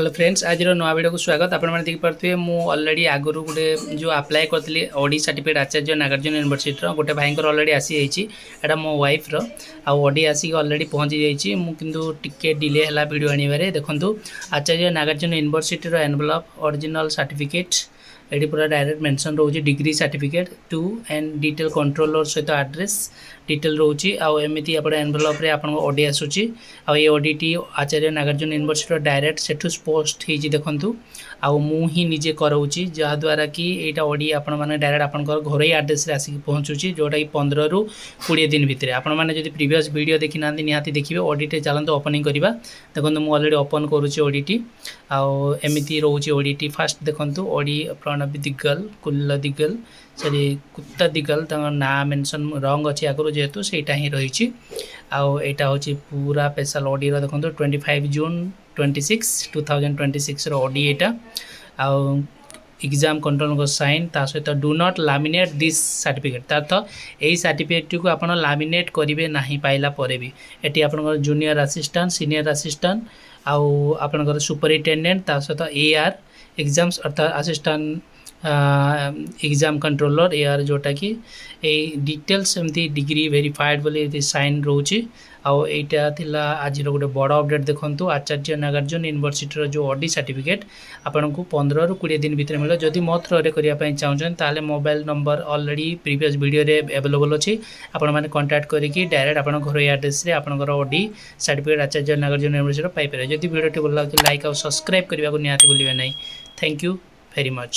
Hello friends, आज नुआ video को स्वागत। आप देखिपे मुझे अलरेडी आगुरी गोटे जो अप्लाई करी ओडी सर्टिफिकेट आचार्य नागार्जुन यूनिवर्सिटी गोटे भाई अलरेडी आसी जाइए मो वाइफ ओडी आसिक अलरेडी पहुँची जाइए। मुझे टिके डिले है वीडियो आने देखूँ Acharya Nagarjuna university envelope original certificate ये पूरा डायरेक्ट मेंशन रोचे degree certificate two and detail controller सहित एड्रेस डिटेल रोचे आमती आप एनवेलप आप ओडी आसूची ये ओडीटी आचार्य नागार्जुन यूनिवर्सिटी डायरेक्ट सेठू पोस्ट हो देखूँ मुझे निजे कराऊँगी जहाद्वारा कि यहाँ ओडी आपण मैंने डायरेक्ट आप घर आड्रेस आसिक पहुँचुची जोटा कि 15 ରୁ 20 दिन भितर। आपण मैंने जो प्रीवियस वीडियो देखी ना निहाती देखिए ओडीटी चलते ओपनिंग करवा। देखो मुझे अलरेडी ओपन करुच्ची ओडीटी आमती रोचे ओडीटी फास्ट देखूँ ओडी प्रणव दिगल कुल्ल दिगल सरी कुत्ता दिगल ना मेंशन रंग अच्छी आगुरी जेहेतु से ही रही आईटा हूँ पूरा स्पेशल ओडी देखो 25 जून 26 2026 ओडी यहाँ एग्जाम कंट्रोल साइन ता सहित do not laminate this certificate तार्थ यही सर्टिफिकेट को आप लैमिनेट करेंगे ना पाइला पर भी ये आप जूनियर असिस्टेंट सीनियर असिस्टेंट आउ सुपरिटेडेंट ता सहित AR एग्जाम्स अर्थात असिस्टेंट एग्जाम कंट्रोलर AR जोटा कि डिटेल्स एमती डिग्री वेरीफाइड बोली साइन रोचे आईटा थिला आज गोटे बड़ अपडेट देखूँ आचार्य नागार्जुन यूनिवर्सिटी जो ओडी सर्टिफिकेट आपन को 15 ରୁ 20 दिन भितर मिले। जदि मो थ्रो करने चाहूँ ताले mobile number already previous video रे अवेलेबल अच्छी आपण मैंने कांटेक्ट करके डायरेक्ट आप घर एड्रेस रे आपनकर ओडी सर्टिफिकेट आचार्य नागार्जुन यूनिवर्सिटी पाइपर। जदि वीडियो भल लगे लाइक और सब्सक्राइब करने को निहाती भूलिए नहीं। Thank you very much.